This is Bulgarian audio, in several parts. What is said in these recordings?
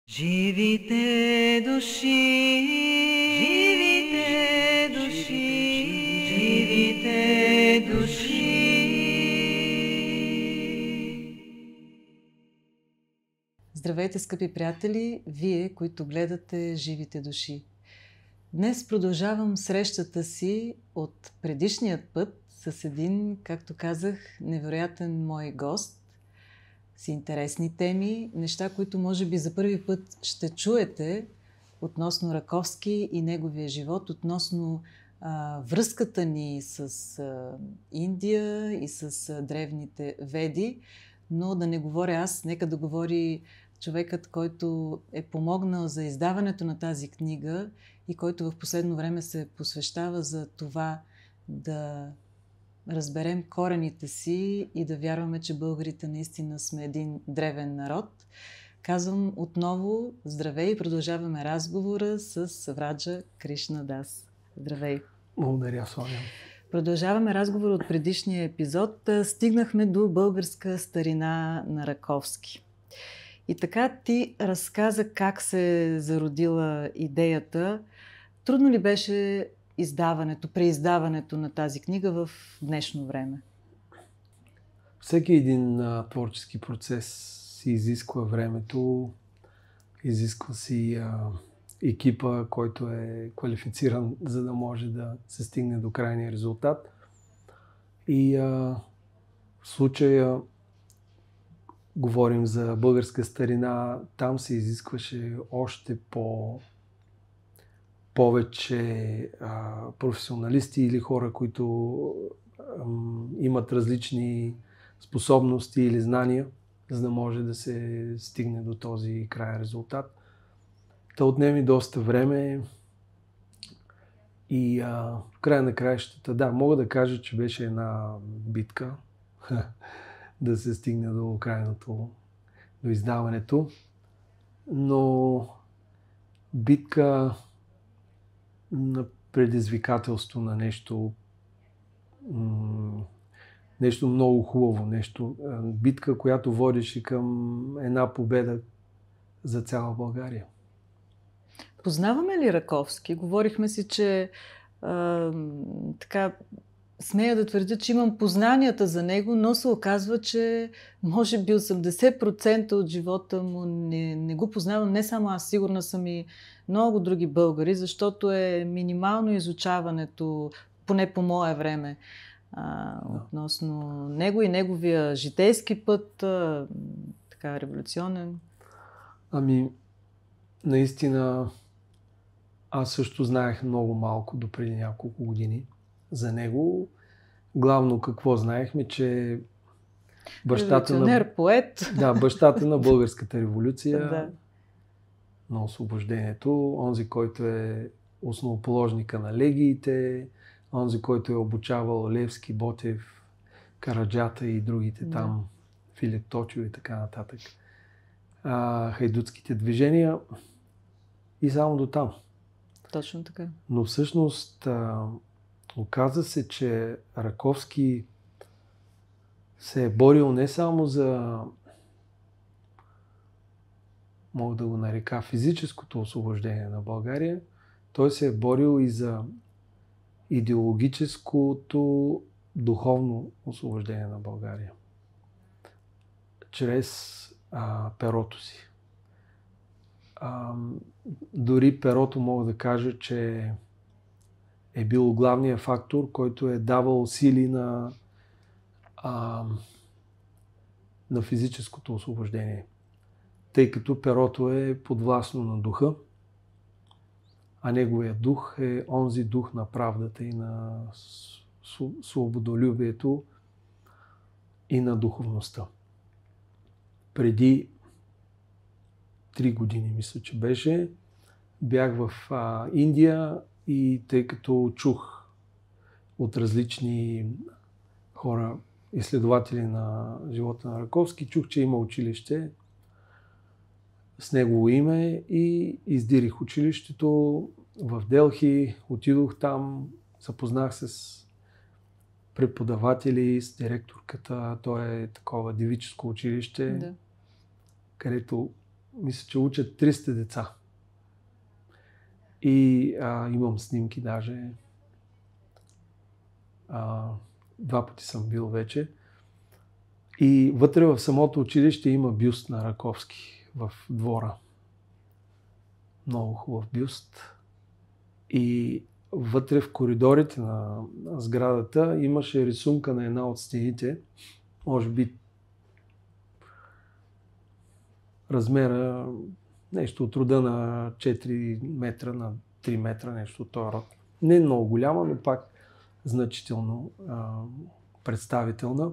Живите души, живите души, живите души. Здравейте, скъпи приятели, вие, които гледате Живите души. Днес продължавам срещата си от предишният път с един, както казах, невероятен мой гост, с интересни теми, неща, които може би за първи път ще чуете относно Раковски и неговия живот, относно връзката ни с Индия и с древните веди, но да не говоря аз, нека да говори човекът, който е помогнал за издаването на тази книга и който в последно време се посвещава за това да разберем корените си и да вярваме, че българите наистина сме един древен народ. Казвам отново здравей и продължаваме разговора с Враджа Кришна Дас. Здравей! Благодаря, Соня. Продължаваме разговор от предишния епизод. Стигнахме до българска старина на Раковски. И така ти разказа как се е зародила идеята. Трудно ли беше преиздаването на тази книга в днешно време? Всеки един творчески процес си изисква времето, изисква си екипа, който е квалифициран, за да може да се стигне до крайния резултат. И в случая говорим за българска старина, там се изискваше още повече професионалисти или хора, които имат различни способности или знания, за да може да се стигне до този краен резултат. Та отнеми доста време и в края на краищата, да, мога да кажа, че беше една битка да се стигне до крайното, до издаването, но битка на предизвикателство на нещо много хубаво, битка, която водеше към една победа за цяла България. Познаваме ли Раковски? Говорихме си, че смея да твърдя, че имам познанията за него, но се оказва, че може би 80% от живота му не го познавам. Не само аз, сигурна съм и много други българи, защото е минимално изучаването, поне по мое време, относно него и неговия житейски път, така революционен. Наистина, аз също знаех много малко до преди няколко години за него. Главно какво знаехме, че поет. Да, бащата на българската революция, да. На освобождението, онзи, който е основоположника на легиите, онзи, който е обучавал Левски, Ботев, Караджата и другите там, Филип Точил и така нататък. Хайдутските движения и само до там. Точно така. Но всъщност оказа се, че Раковски се е борил не само за, мога да го нарека, физическото освобождение на България, той се е борил и за идеологическото духовно освобождение на България. Чрез перото си. Дори перото мога да кажа, че е бил главният фактор, който е давал сили на физическото освобождение. Тъй като перото е подвластно на духа, а неговият дух е онзи дух на правдата и на свободолюбието и на духовността. Преди 3 години, мисля, че беше, бях в Индия и тъй като чух от различни хора, изследователи на живота на Раковски, чух, че има училище с негово име и издирих училището в Делхи, отидох там, запознах се с преподаватели, с директорката, то е такова девическо училище, където мисля, че учат 300 деца. И имам снимки даже. 2 пъти съм бил вече. И вътре в самото училище има бюст на Раковски в двора. Много хубав бюст. И вътре в коридорите на сградата имаше рисунка на една от стените. Може би размера нещо от рода на 4 метра на 3 метра, нещо от този род. Не много голяма, но пак значително представителна.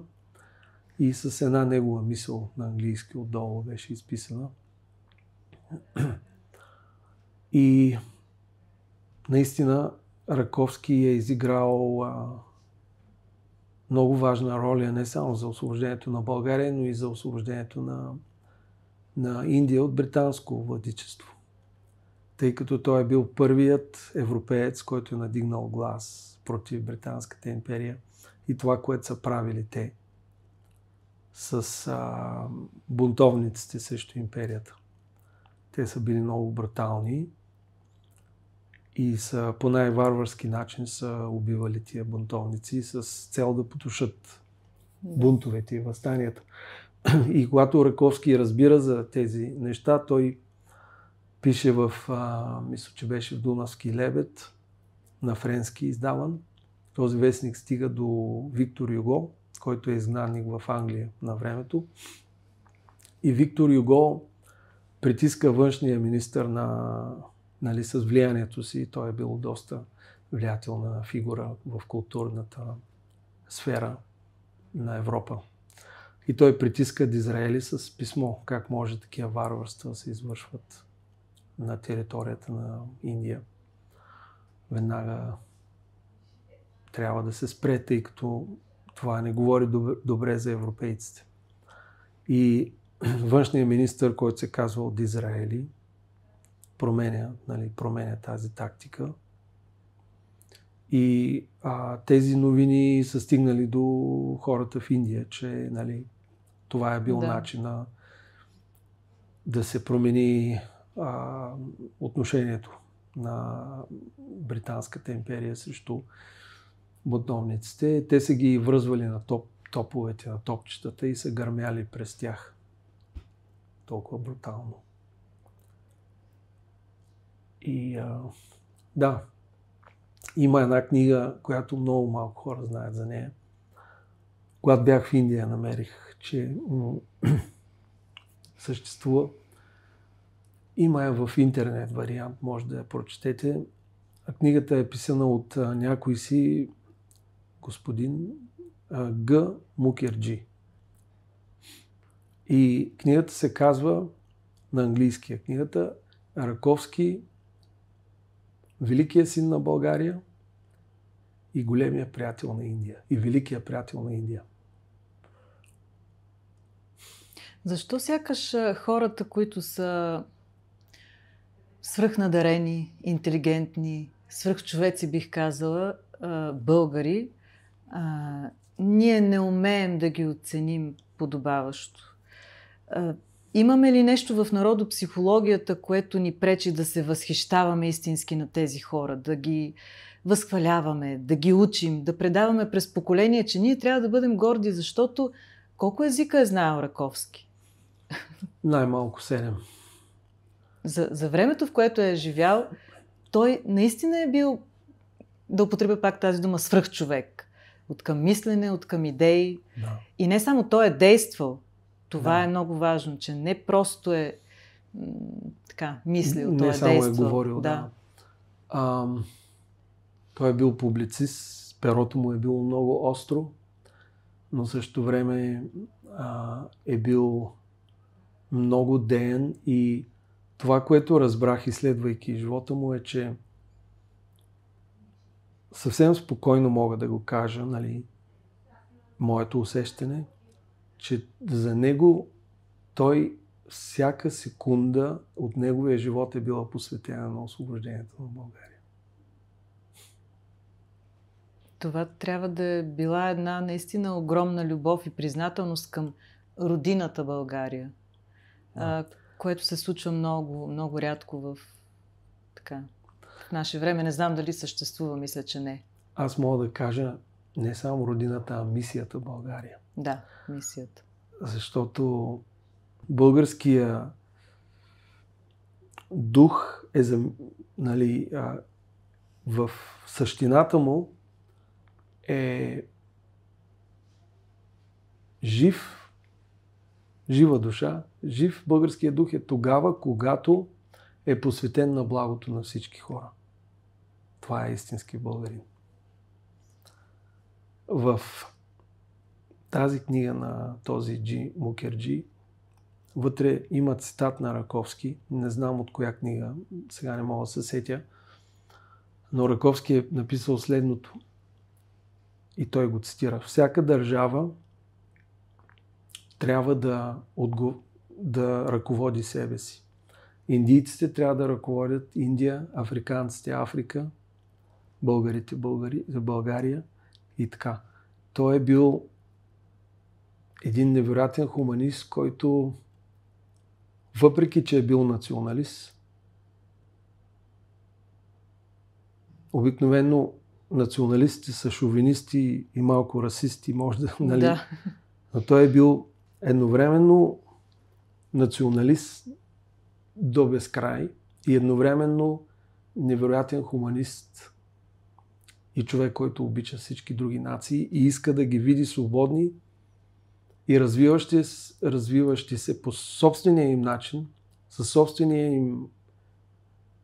И с една негова мисъл на английски отдолу беше изписана. И наистина Раковски е изиграл много важна роля не само за освобождението на България, но и за освобождението на Индия от британско владичество. Тъй като той е бил първият европеец, който е надигнал глас против Британската империя и това, което са правили те с бунтовниците срещу империята. Те са били много брутални и са по най-варварски начин са убивали тия бунтовници с цел да потушат бунтовете и въстанията. И когато Раковски разбира за тези неща, той пише мисля, че беше в Дунавски лебед, на френски издаван. Този вестник стига до Виктор Юго, който е изгнанник в Англия на времето. И Виктор Юго притиска външния министър с влиянието си. Той е бил доста влиятелна фигура в културната сфера на Европа. И той притиска Дизраели с писмо, как може такива варварства да се извършват на територията на Индия. Веднага трябва да се спре, тъй като това не говори добре за европейците. И външният министър, който се казва Дизраели, променя тази тактика. И тези новини са стигнали до хората в Индия, че това е бил начина да се промени отношението на Британската империя срещу бунтовниците. Те са ги връзвали на топовете, на топчетата и са гърмяли през тях. Толкова брутално. И има една книга, която много малко хора знаят за нея. Когато бях в Индия, намерих, че съществува. Има в интернет вариант, може да я прочетете. Книгата е писана от някой си господин Г. Мукерджи. И книгата се казва на английския книгата Раковски, великият син на България и големия приятел на Индия. И великият приятел на Индия. Защо сякаш хората, които са свръхнадарени, интелигентни, свръхчовеци, бих казала, българи, ние не умеем да ги оценим подобаващо? Имаме ли нещо в народопсихологията, което ни пречи да се възхищаваме истински на тези хора, да ги възхваляваме, да ги учим, да предаваме през поколение, че ние трябва да бъдем горди, защото колко езика е знаел Раковски? Най-малко 7. За времето, в което е живял, той наистина е бил, да употребя пак тази дума, свръхчовек. От към мислене, от към идеи. Да. И не само той е действал. Това е много важно, че не просто е мислил, той е действал. Не само е говорил, да. Той е бил публицист, перото му е било много остро, но също време е бил много деен и това, което разбрах, изследвайки живота му, е, че съвсем спокойно мога да го кажа, моето усещане, че за него всяка секунда от неговия живот е била посветена на освобождението на България. Това трябва да е била една наистина огромна любов и признателност към родината България. което се случва много, много рядко в наше време. Не знам дали съществува, мисля, че не. Аз мога да кажа не само родината, а мисията България. Да, мисията. Защото българския дух е в същината му е жива душа. Жив българския дух е тогава, когато е посветен на благото на всички хора. Това е истински българин. В тази книга на този Джи Мукерджи вътре има цитат на Раковски. Не знам от коя книга, сега не мога да се сетя, но Раковски е написал следното. И той го цитира. Всяка държава трябва да ръководи себе си. Индийците трябва да ръководят Индия, африканците Африка, българите България и така. Той е бил един невероятен хуманист, който въпреки, че е бил националист, обикновено националистите са шовинисти и малко расисти, може да, нали? Да. Но той е бил едновременно националист до безкрай и едновременно невероятен хуманист и човек, който обича всички други нации и иска да ги види свободни и развиващи се по собствения им начин, със собствения им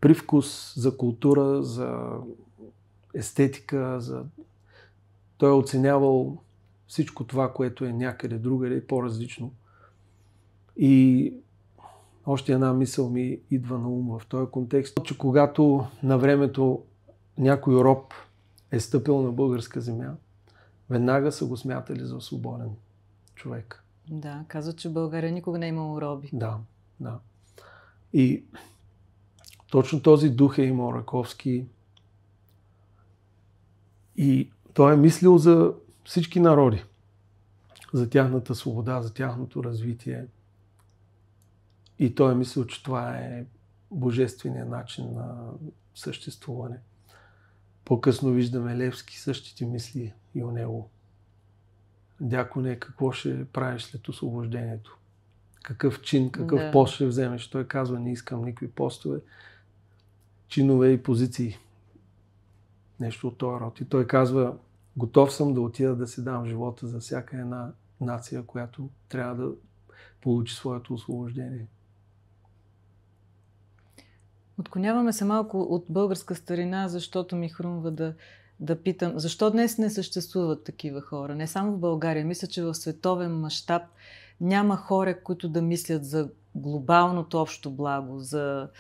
привкус за култура, за естетика. Той е оценявал всичко това, което е някъде другаде и по-различно. И още една мисъл ми идва на ум в този контекст, че когато на времето някой роб е стъпил на българска земя, веднага са го смятали за свободен човек. Да, казват, че България никога не е имало роби. Да. И точно този дух е имал Раковски. И той е мислил за всички народи, за тяхната свобода, за тяхното развитие. И той е мислил, че това е божественият начин на съществуване. По-късно виждаме Левски същите мисли и у него. Дяконе, какво ще правиш след освобождението? Какъв чин, какъв пост ще вземеш? Той казва, не искам никакви постове, чинове и позиции. Нещо от този род. И той казва, готов съм да отида да си дам живота за всяка една нация, която трябва да получи своето освобождение. Отклоняваме се малко от българска старина, защото ми хрумва да питам, защо днес не съществуват такива хора? Не само в България, мисля, че в световен мащаб няма хора, които да мислят за глобалното общо благо, за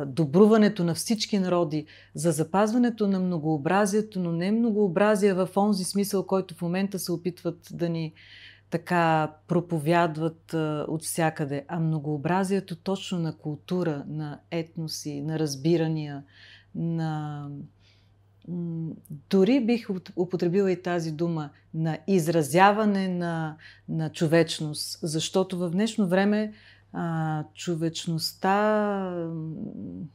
добруването на всички народи, за запазването на многообразието, но не многообразие в онзи смисъл, който в момента се опитват да ни така проповядват от всякъде, а многообразието точно на култура, на етноси, на разбирания, дори бих употребила и тази дума, на изразяване на човечност, защото в днешно време човечността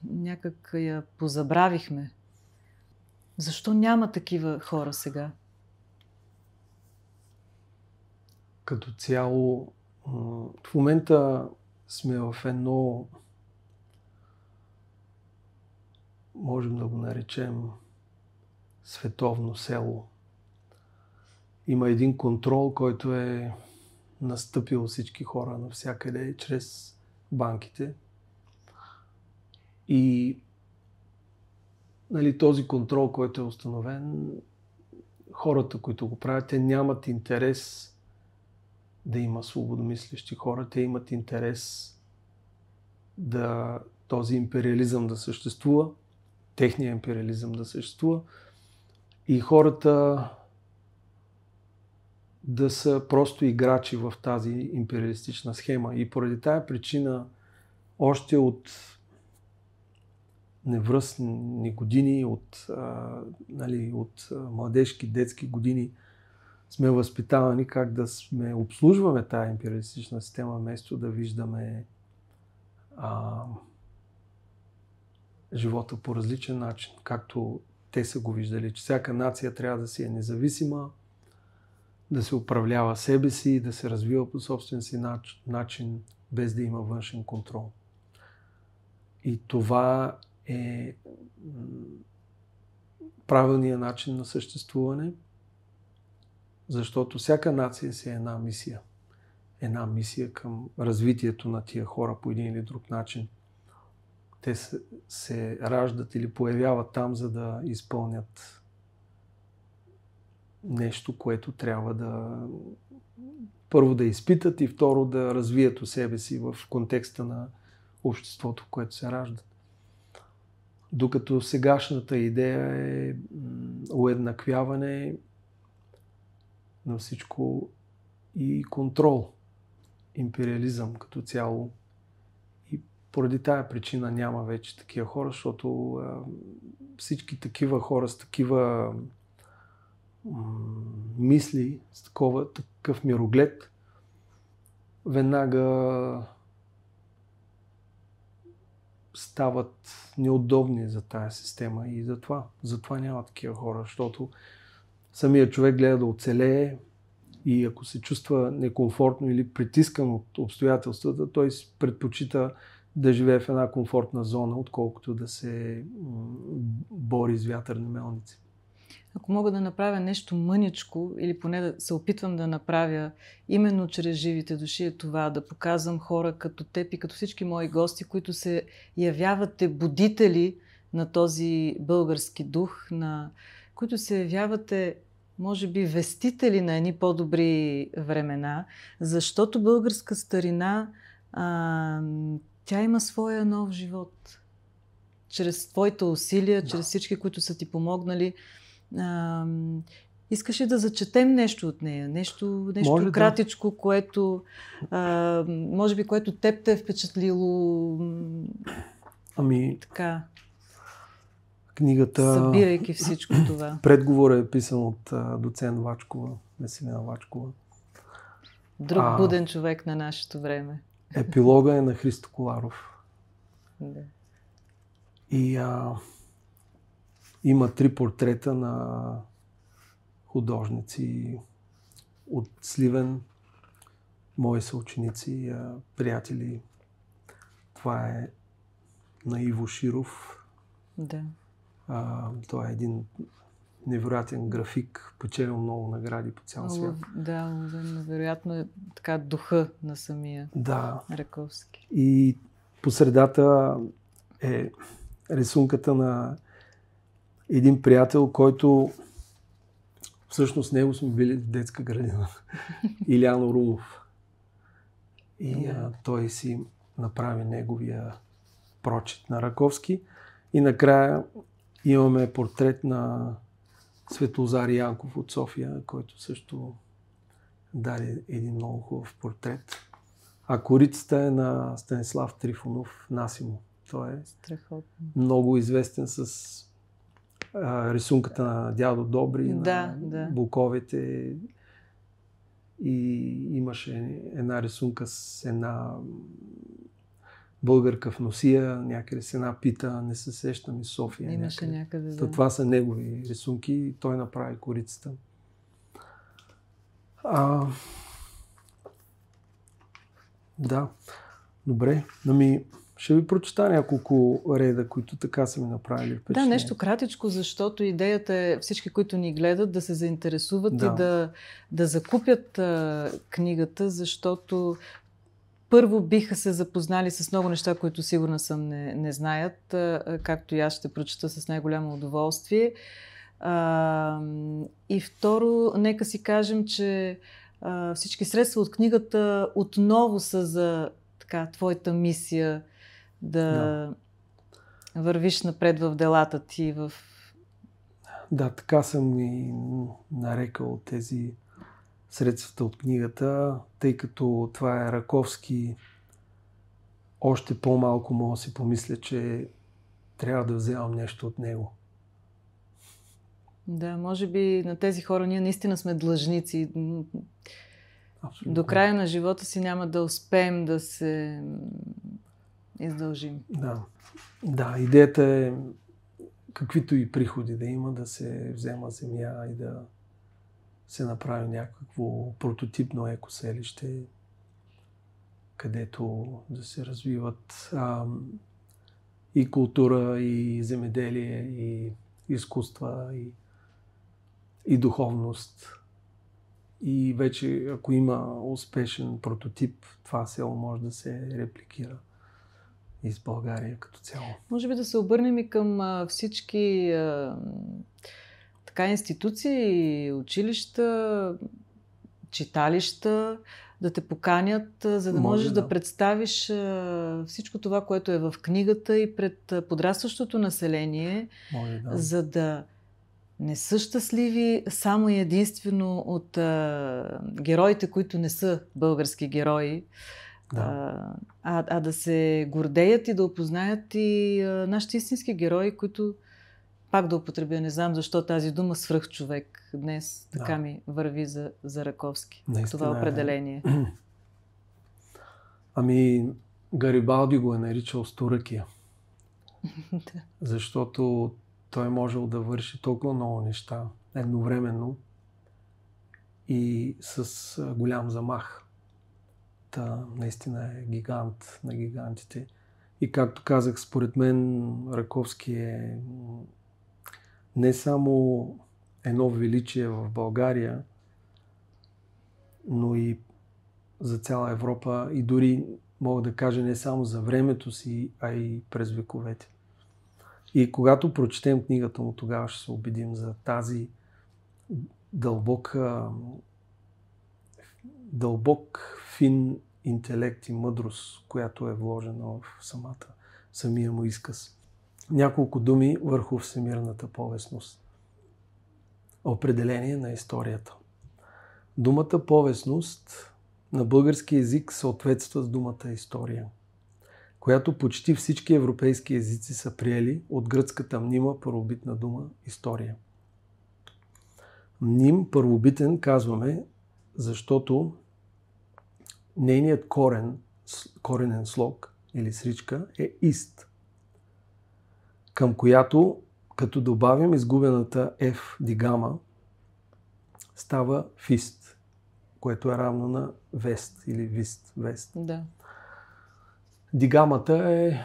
някак я позабравихме. Защо няма такива хора сега? Като цяло, в момента сме в едно, можем да го наречем, световно село. Има един контрол, който е настъпил всички хора навсякъде чрез банките. И този контрол, който е установен, хората, които го правят, те нямат интерес да има свободомислещи хора. Те имат интерес този империализъм да съществува, техния империализъм да съществува и хората да са просто играчи в тази империалистична схема. И поради тая причина още от невръстни години, от младежки, детски години сме възпитавани как да обслужваме тая империалистична система, вместо да виждаме живота по различен начин, както те са го виждали, че всяка нация трябва да си е независима, да се управлява себе си, да се развива по собствен си начин, без да има външен контрол. И това е правилният начин на съществуване, защото всяка нация си е една мисия. Една мисия към развитието на тия хора по един или друг начин. Те се раждат или появяват там, за да изпълнят нещо, което трябва да първо да изпитат и второ да развият у себе си в контекста на обществото, в което се раждат. Докато сегашната идея е уеднаквяване на всичко и контрол, империализъм като цяло. И поради тая причина няма вече такива хора, защото всички такива хора с такива мисли, с такъв мироглед, веднага стават неудобни за тая система и затова няма такива хора, защото самият човек гледа да оцелее и ако се чувства некомфортно или притискан от обстоятелствата, той предпочита да живее в една комфортна зона, отколкото да се бори с вятърни мелници. Ако мога да направя нещо мъничко или поне да се опитвам да направя именно чрез живите души, е това да показвам хора като теб и като всички мои гости, които се явявате будители на този български дух, които се явявате, може би, вестители на едни по-добри времена, защото българска старина, тя има своя нов живот. Чрез твоите усилия, чрез всички, които са ти помогнали. Искаш ли да зачетем нещо от нея? Нещо може, кратичко, да. Което може би, което теб те е впечатлило. Така. Книгата, събирайки всичко това. Предговорът е писан от доцент Вачкова, Веселина Вачкова. Друг буден човек на нашето време. Епилога е на Христо Коларов. Да. И има 3 портрета на художници от Сливен, мои съученици, приятели. Това е на Иво Широв. Да. Той е един невероятен график, печелил много награди по цял свят. Да, невероятно е така духа на самия Раковски. И по средата е рисунката на един приятел, който всъщност него сме били в детска градина. Илян Орумов. И той си направи неговия прочит на Раковски. И накрая имаме портрет на Светлозар Янков от София, който също даде един много хубав портрет. А корицата е на Станислав Трифонов Насимо. Той е страхотно. Много известен с рисунката на Дядо Добри, на буковете. И имаше една рисунка с една българка в носия, някъде с една пита, не се сещам, и София. Имаше някъде, да. Това са негови рисунки и той направи корицата. Да, добре. Ще ви прочета няколко реда, които така са ми направили впечатление. Да, нещо кратичко, защото идеята е всички, които ни гледат, да се заинтересуват и да закупят книгата, защото първо биха се запознали с много неща, които сигурна съм не знаят, както и аз ще прочета с най-голямо удоволствие. И второ, нека си кажем, че всички средства от книгата отново са за твоята мисия да вървиш напред в делата ти. Да, така съм и нарекал тези средствата от книгата, тъй като това е Раковски, още по-малко мога да си помисля, че трябва да вземам нещо от него. Да, може би на тези хора ние наистина сме длъжници. Абсолютно. До края на живота си няма да успеем да се издължим. Да, идеята е каквито и приходи да има, да се взема земя и да се направи някакво прототипно екоселище, където да се развиват и култура, и земеделие, и изкуства, и духовност. И вече, ако има успешен прототип, това село може да се репликира из България като цяло. Може би да се обърнем и към всички институции, училища, читалища, да те поканят, за да можеш да представиш всичко това, което е в книгата и пред подрастващото население, за да не са щастливи само и единствено от героите, които не са български герои, а да се гордеят и да опознаят и нашите истински герои, които, пак да употребя, не знам защо тази дума, свръхчовек днес така ми върви за Раковски. Наистина, това определение. Гарибалди го е наричал Сторъкия. Защото той е можел да върши толкова много неща едновременно и с голям замах. Наистина е гигант на гигантите. И както казах, според мен Раковски е не само едно величие в България, но и за цяла Европа и дори мога да кажа не само за времето си, а и през вековете. И когато прочетем книгата му, тогава ще се убедим за тази дълбок, фин интелект и мъдрост, която е вложена в самия му изказ. Няколко думи върху всемирната повестност. Определение на историята. Думата повестност на български език съответства с думата история, която почти всички европейски езици са приели от гръцката мнима първобитна дума история. Мним първобитен казваме, защото нейният коренен слог или сричка е ист, към която, като добавим изгубената F дигама, става фист, което е равно на вест или вест. Да. Дигамата е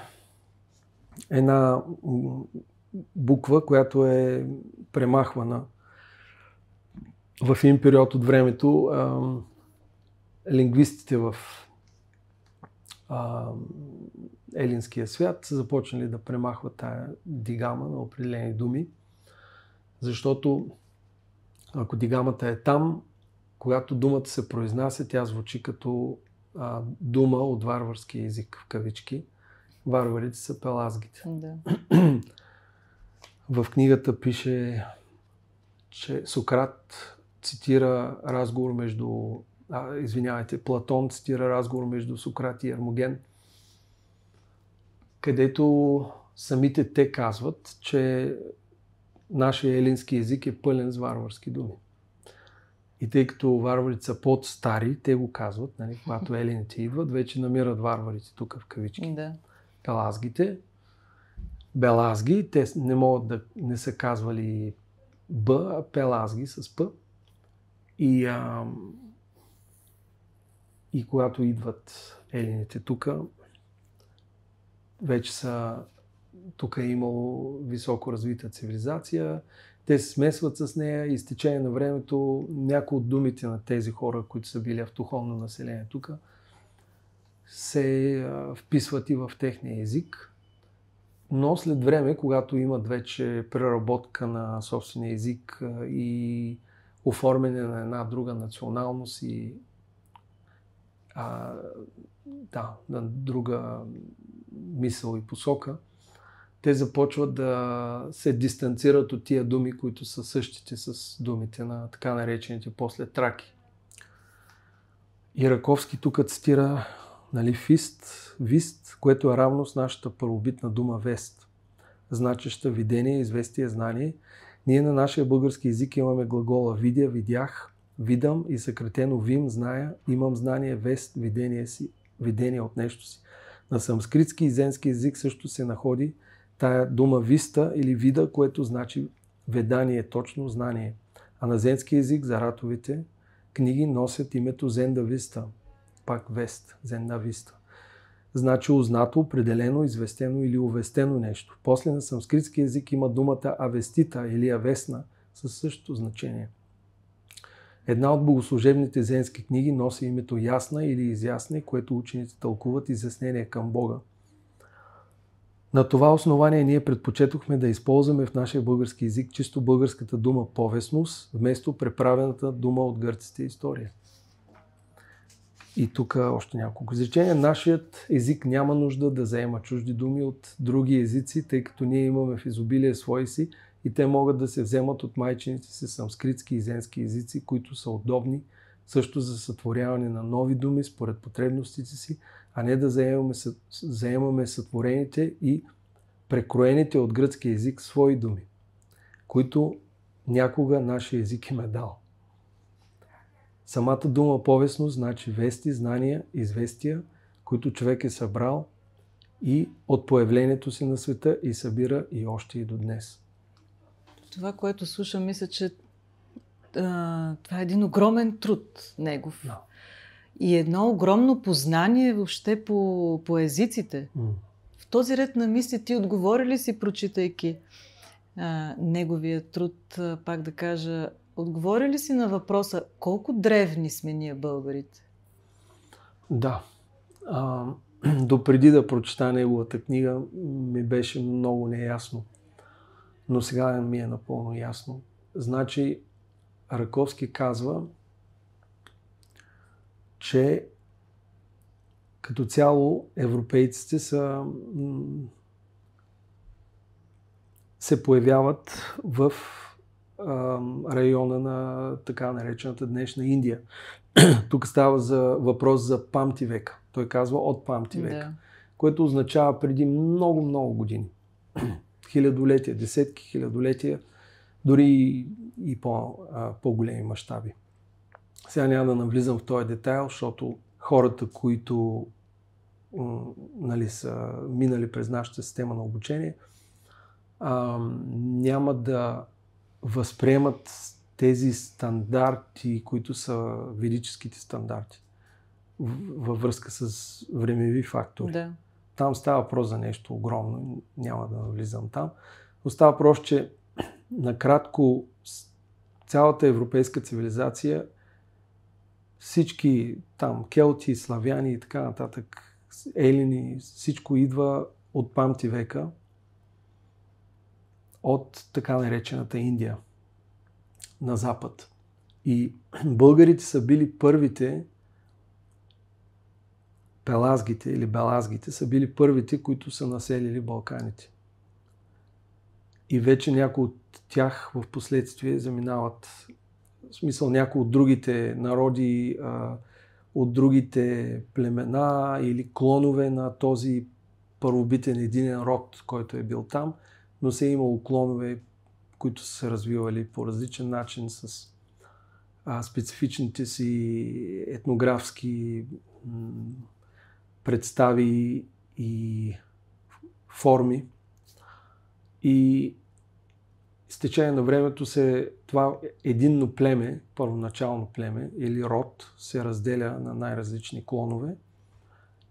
една буква, която е премахвана в един период от времето. Лингвистите в елинския свят са започнали да премахват тая дигама на определени думи, защото ако дигамата е там, когато думата се произнася, тя звучи като дума от варварски език, в кавички. Варварите са пелазгите. Да. В книгата пише, че Сократ цитира разговор Платон цитира разговор между Сократ и Ермоген, където самите те казват, че нашия елински език е пълен с варварски думи. И тъй като варварите са по-стари, те го казват, нали, когато елините идват, вече намират варварите тук в кавички. Да. Пелазгите, белазги, те не са казвали Б, а пелазги с П. И когато идват елините тук, вече тук е имало високо развита цивилизация, те се смесват с нея и с течение на времето някои от думите на тези хора, които са били автохонно население тук, се вписват и в техния език. Но след време, когато имат вече преработка на собствения език и оформяне на една друга националност и на друга мисъл и посока, те започват да се дистанцират от тия думи, които са същите с думите на така наречените после траки. И Раковски тук цитира фист, вист, което е равно с нашата първобитна дума вест, значеща видение, известие, знание. Ние на нашия български език имаме глагола видя, видях, видам и съкратено вим, зная, имам знание, вест, видение от нещо си. На санскритски и зенски език също се находи тая дума виста или вида, което значи ведание, точно знание. А на зенски език заратовите книги носят името Зенда Виста, пак вест, Зенда Виста. Значи узнато, определено, известено или увестено нещо. После на санскритски език има думата авестита или авесна със същото значение. Една от богослужебните зенски книги носи името Ясна или Изясне, което учените тълкуват изяснение към Бога. На това основание ние предпочетохме да използваме в нашия български език чисто българската дума повестност, вместо преправената дума от гърците история. И тук още няколко изречения. Нашият език няма нужда да заема чужди думи от други езици, тъй като ние имаме в изобилие свои си и те могат да се вземат от майчините си санскритски и зенски езици, които са удобни също за сътворяване на нови думи според потребностите си, а не да заемаме сътворените и прекроените от гръцки език свои думи, които някога нашия език им е дал. Самата дума повестност значи вести, знания, известия, които човек е събрал и от появлението си на света и събира и още и до днес. Това, което слушам, мисля, че това е един огромен труд негов. Да. И едно огромно познание въобще по езиците. В този ред на мисли ти отговори ли си, прочитайки неговия труд, пак да кажа, отговори ли си на въпроса колко древни сме ние българите? Да. Допреди да прочета неговата книга ми беше много неясно. Но сега ми е напълно ясно. Значи, Раковски казва, че като цяло европейците се появяват в района на така наречената днешна Индия. Тук става въпрос за Памти века. Той казва от Памти века, което означава преди много години. Хилядолетия, десетки хилядолетия, дори и по-големи мащаби. Сега няма да навлизам в този детайл, защото хората, които са минали през нашата система на обучение, няма да възприемат тези стандарти, които са ведическите стандарти във връзка с времеви фактори. Да. Там става въпрос за нещо огромно, няма да навлизам там. Но става въпрос, че накратко цялата европейска цивилизация, всички там келти, славяни и така нататък, елини, всичко идва от Памти века, от така наречената Индия на запад. И българите са били първите, пелазгите или белазгите са били първите, които са населили Балканите. И вече някои от тях в последствие заминават, в смисъл някои от другите народи, от другите племена или клонове на този първобитен единен род, който е бил там, но се е имало клонове, които са се развивали по различен начин с специфичните си етнографски представи и форми. И с течение на времето това единно племе, първоначално племе или род се разделя на най-различни клонове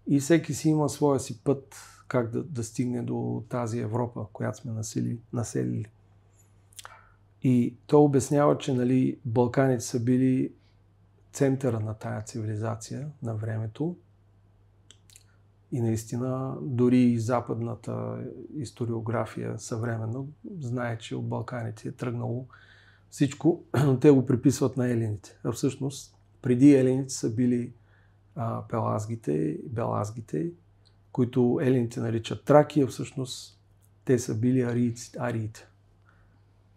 и всеки си има своя си път как да стигне до тази Европа, която сме населили. И той обяснява, че Балканите са били центъра на тая цивилизация на времето. И наистина, дори и западната историография съвременно знае, че от Балканите е тръгнало всичко, но те го приписват на елините. А всъщност, преди елините са били пелазгите, белазгите, които елините наричат Тракия, всъщност те са били ариите.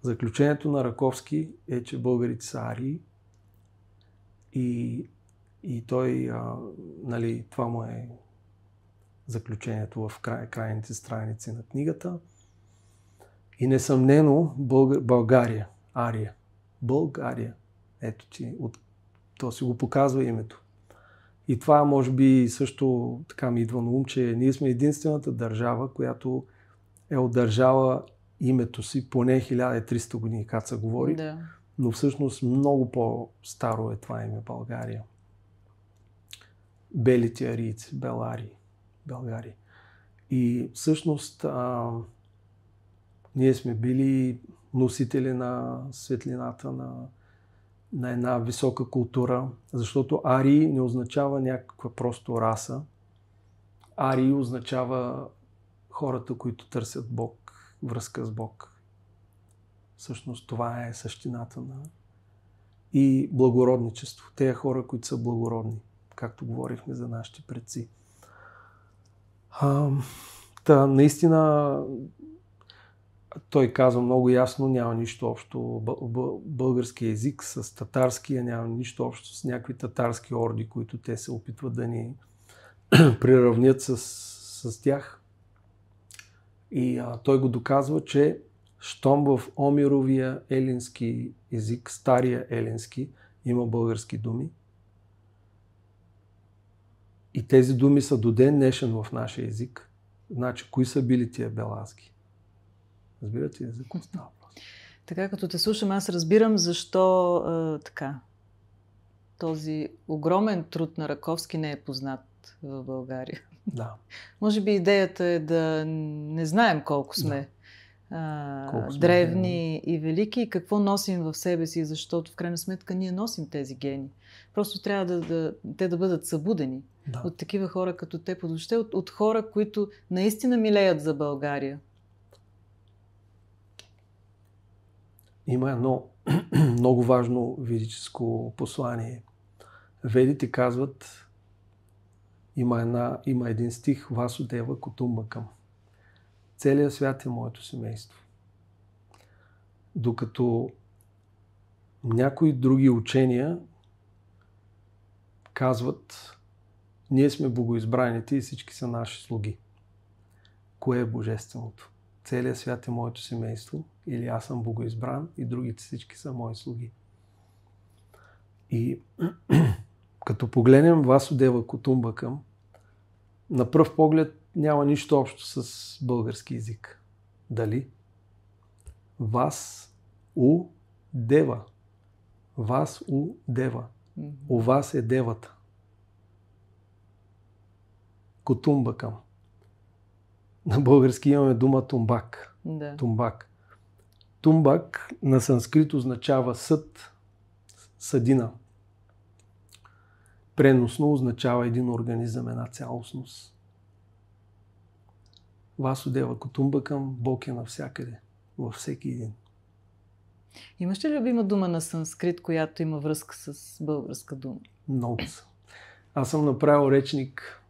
Заключението на Раковски е, че българите са арии и той, това му е заключението в крайните страници на книгата. И несъмнено България, Ария. България. Ето ти, то си го показва името. И това може би също така ми идва на ум, че ние сме единствената държава, която е удържала името си поне 1300 години, както се говори. Да. Но всъщност много по-старо е това име България. Белите арийци, Българи. И всъщност ние сме били носители на светлината на една висока култура, защото Арий не означава някаква просто раса. Арий означава хората, които търсят Бог, връзка с Бог. Всъщност това е същината на и благородничество. Те хора, които са благородни, както говорихме за нашите предци. Наистина той казва много ясно, няма нищо общо български език с татарския, няма нищо общо с някакви татарски орди, които те се опитват да ни приравнят с тях. И той го доказва, че щом в Омировия елински език, стария елински, има български думи. И тези думи са до ден днешен в нашия език. Значи, кои са били тия белазги? Разбирате ли за какво става въпрос? Така, като те слушам, аз разбирам защо този огромен труд на Раковски не е познат в България. Да. Може би идеята е да не знаем колко сме, Колко сме древни и велики и какво носим в себе си, защото в крайна сметка ние носим тези гени. Просто трябва те да бъдат събудени от такива хора като те, въобще от хора, които наистина милеят за България. Има едно много важно ведическо послание. Ведите казват, има един стих, Васудева Кутумбакам. Целият свят е моето семейство. Докато някои други учения казват, ние сме богоизбраните и всички са наши слуги. Кое е божественото? Целият свят е моето семейство или аз съм богоизбран и другите всички са мои слуги. И като погледнем Васудева Кутумбакам, на пръв поглед няма нищо общо с български език. Дали? Вас-у-дева. Вас-у-дева. У вас е девата. Кутумбакам. На български имаме дума тумбак. Да. Тумбак. Тумбак на санскрит означава съд, съдина. Преносно означава един организъм, една цялостност. Васудева Кутумбакам, Бог е навсякъде, във всеки един. Имаш ли любима дума на санскрит, която има връзка с българска дума? Много са. Аз съм направил речник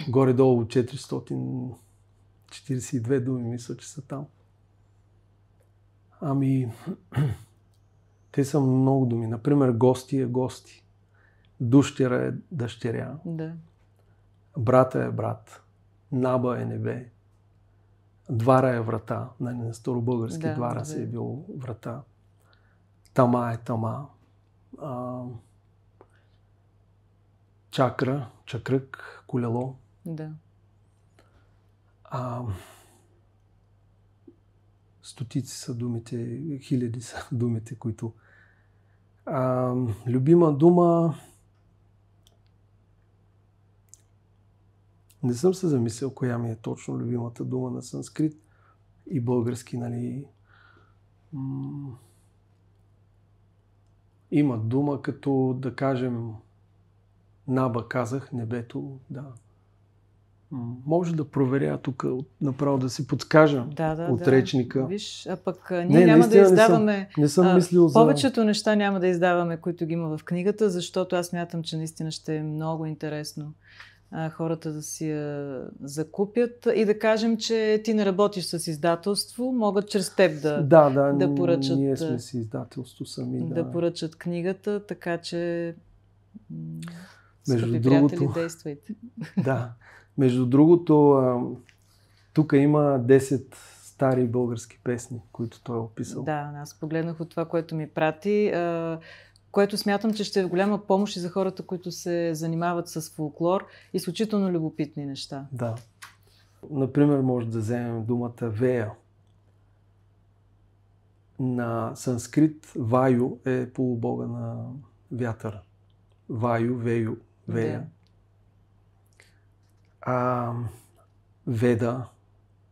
горе-долу 442 думи, мисля, че са там. Те са много думи. Например, гости е гости. Дъщеря е дъщеря. Да. Брата е брат. Наба е небе. Двара е врата. На старобългарски двара се е бил врата. Тама е тама. Чакра, чакрък, колело. Да. Стотици са думите, хиляди са думите, които... любима дума... Не съм се замислил коя ми е точно любимата дума на санскрит и български, нали... Има дума като, да кажем, Наба казах, небето, да. Може да проверя тук, направо да си подскажа от речника. Виж, а пък ние няма да издаваме... Не съм мислил за... Повечето неща няма да издаваме, които ги има в книгата, защото аз мятам, че наистина ще е много интересно хората да си я закупят и да кажем, че ти не работиш с издателство, могат чрез теб да поръчат... ние сме си издателство сами. Да поръчат книгата, така че... Между другото, действайте. Да. Между другото, тук има 10 стари български песни, които той е описал. Да, аз погледнах от това, което ми прати. което смятам, че ще е голяма помощ и за хората, които се занимават с фолклор. Изключително любопитни неща. Да. Например, може да вземем думата Вея. На санскрит Ваю е полубога на вятъра. Ваю, Вею, Вея. Да. А Веда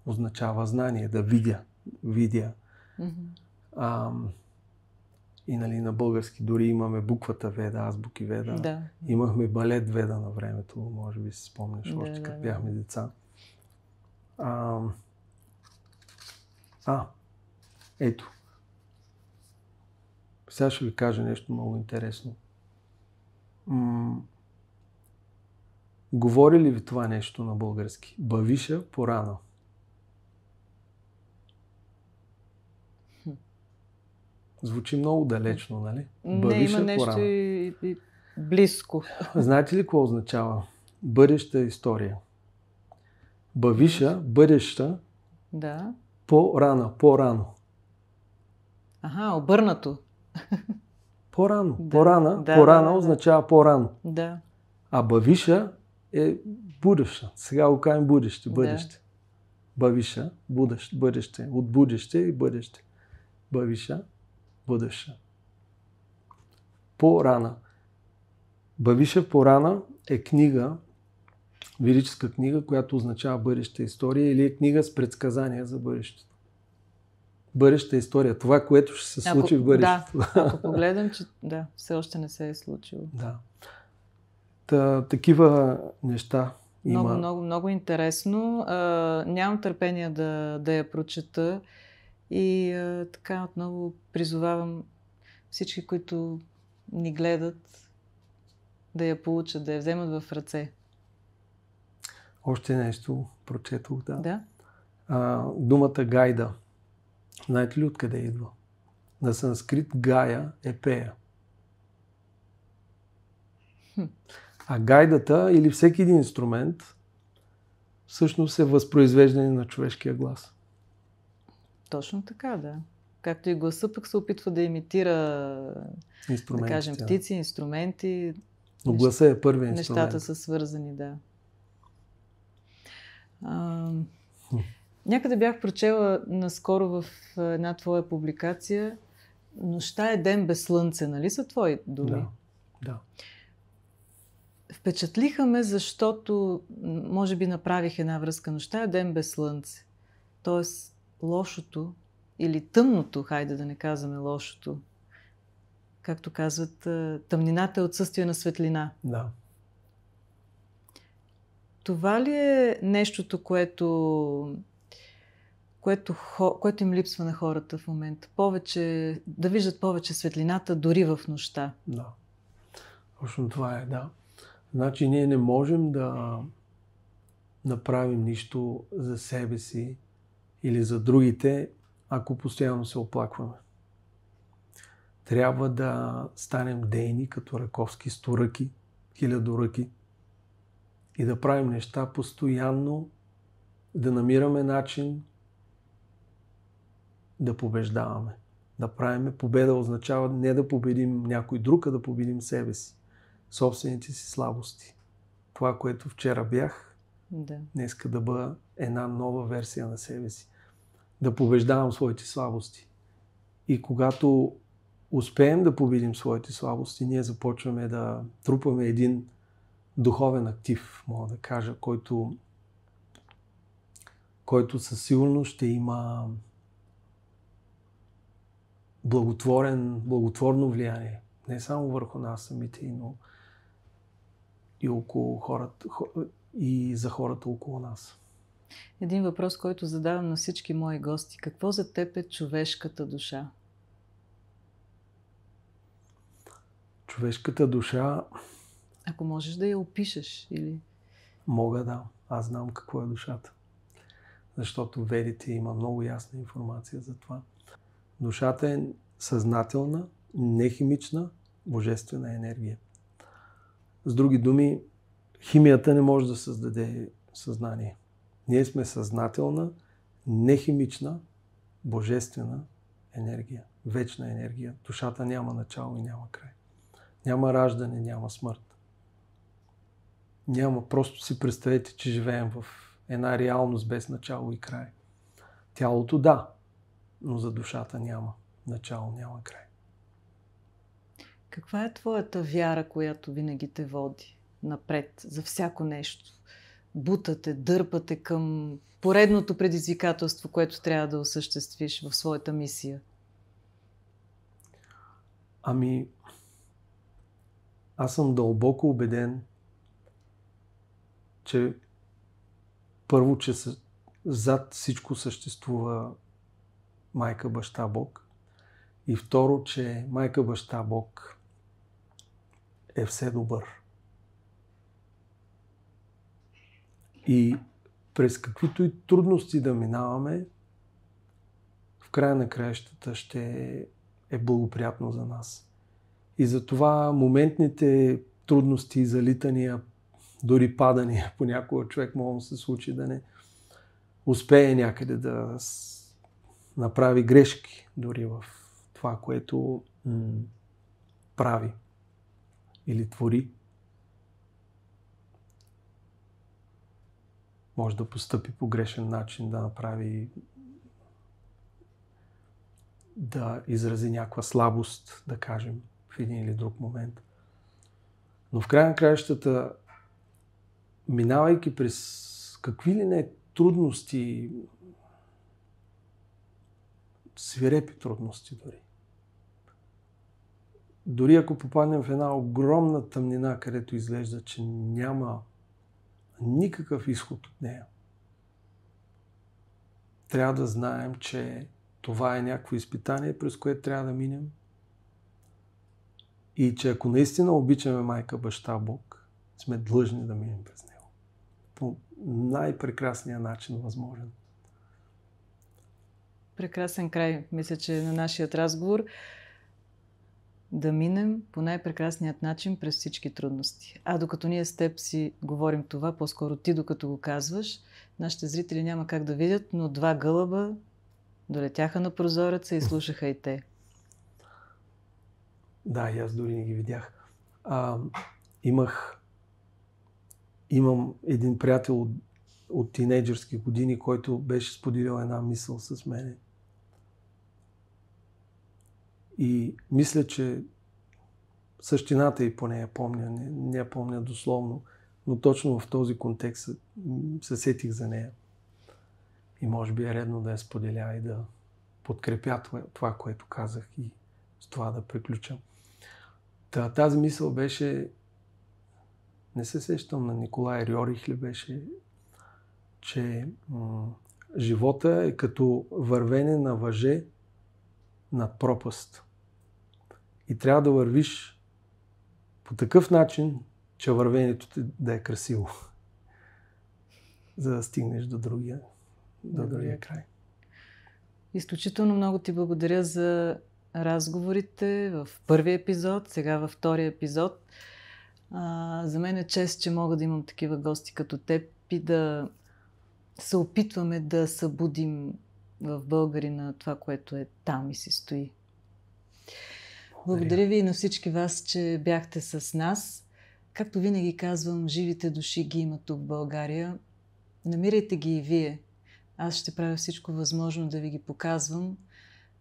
означава знание, да видя. И нали, на български дори имаме буквата Веда, азбуки Веда. Да. Имахме балет Веда на времето, може би си спомняш, още като бяхме деца. Ето. Сега ще ви кажа нещо много интересно. Говори ли ви това нещо на български? Бавиша порана. Звучи много далечно, нали? Бавиша има нещо порана. И близко. Знаете ли какво означава? Бъдеща история. Бавиша, бъдеща, да. по-рано. Обърнато. По-рано. Порана означава по-рано. Да. А бавиша е будеща. Сега го кажем бъдеще. Бавиша, бъдеще. От будеще и бъдеще. Бавиша, бъдеща. По-рана. Бавиша порана е книга, лирическа книга, която означава бъдеща история или е книга с предсказания за бъдещето. Бъдеща история. Това, което ще се случи в бъдещето. Да, ако погледам, че все още не се е случило. Да. Такива неща има. Много интересно. Нямам търпение да я прочета и така отново призовавам всички, които ни гледат, да я получат, да я вземат в ръце. Още нещо прочетох, да. Думата гайда. Знаете ли откъде идва? На санскрит гая е пея. А гайдата или всеки един инструмент всъщност е възпроизвеждане на човешкия глас. Точно така, да. Както и гласа пък се опитва да имитира, да кажем, птици, инструменти. Но гласа е първият инструмент. Нещата са свързани, да. Някъде бях прочела наскоро в една твоя публикация: "Нощта е ден без слънце", нали са твои думи? Да. Впечатлиха ме, защото може би направих една връзка. Нощта е ден без слънце. Тоест лошото или тъмното, хайде да не казваме лошото. Както казват, тъмнината е отсъствие на светлина. Да. Това ли е нещото, което им липсва на хората в момента? Да виждат повече светлината дори в нощта. Да. Точно това е, да. Значи ние не можем да направим нищо за себе си или за другите, ако постоянно се оплакваме. Трябва да станем дейни като Раковски, сторъки, хилядоръки и да правим неща постоянно, да намираме начин да побеждаваме. Да правим победа означава не да победим някой друг, а да победим себе си. Собствените си слабости. Това, което вчера бях, днеска да бъда една нова версия на себе си. Да побеждавам своите слабости. И когато успеем да победим своите слабости, ние започваме да трупаме един духовен актив, мога да кажа, който със сигурност ще има благотворно влияние. Не само върху нас самите, но и около хората, и за хората около нас. Един въпрос, който задавам на всички мои гости. Какво за теб е човешката душа? Човешката душа... Ако можеш да я опишеш или... Мога, да. Аз знам какво е душата. Защото ведите има много ясна информация за това. Душата е съзнателна, нехимична, божествена енергия. С други думи, химията не може да създаде съзнание. Ние сме съзнателна, нехимична, божествена енергия, вечна енергия. Душата няма начало и няма край. Няма раждане, няма смърт. Няма, просто си представете, че живеем в една реалност без начало и край. Тялото да, но за душата няма начало, няма край. Каква е твоята вяра, която винаги те води напред за всяко нещо? Бутате, дърпате към поредното предизвикателство, което трябва да осъществиш в своята мисия? Ами, аз съм дълбоко убеден, че първо, че зад всичко съществува майка, баща, Бог. И второ, че майка, баща, Бог е все добър. И през каквито и трудности да минаваме, в края на краищата ще е благоприятно за нас. И затова моментните трудности, залитания, дори падания, понякога човек може да се случи да не успее някъде да направи грешки, дори в това, което прави или твори. Може да постъпи по грешен начин, да изрази някаква слабост, да кажем, в един или друг момент. Но в края на краищата, минавайки през какви ли не трудности, свирепи трудности дори ако попаднем в една огромна тъмнина, където изглежда, че няма никакъв изход от нея, трябва да знаем, че това е някакво изпитание, през което трябва да минем. И че ако наистина обичаме майка, баща, Бог, сме длъжни да минем през него. По най-прекрасния начин възможен. Прекрасен край, мисля, че на нашия разговор. Да минем по най-прекрасният начин през всички трудности. А докато ние с теб си говорим това, по-скоро ти докато го казваш, нашите зрители няма как да видят, но 2 гълъба долетяха на прозореца и слушаха и те. Да, и аз дори не ги видях. Имам един приятел от тинейджърски години, който беше споделил една мисъл с мене. И мисля, че същината и поне я помня, не я помня дословно, но точно в този контекст се сетих за нея. И може би е редно да я споделя и да подкрепя това, което казах, и с това да приключа. Тази мисъл беше, не се сещам, на Николай Рьорих ли беше, че живота е като вървене на въже над пропаст. И трябва да вървиш по такъв начин, че вървенето ти да е красиво, за да стигнеш до другия край. Изключително много ти благодаря за разговорите в първия епизод, сега във втория епизод. За мен е чест, че мога да имам такива гости като теб и да се опитваме да събудим в българина това, което е там и си стои. Благодаря ви и на всички вас, че бяхте с нас. Както винаги казвам, живите души ги има тук в България. Намирайте ги и вие. Аз ще правя всичко възможно да ви ги показвам,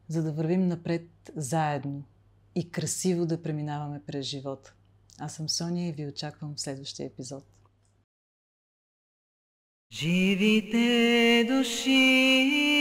за да вървим напред заедно и красиво да преминаваме през живота. Аз съм Соня и ви очаквам в следващия епизод. Живите души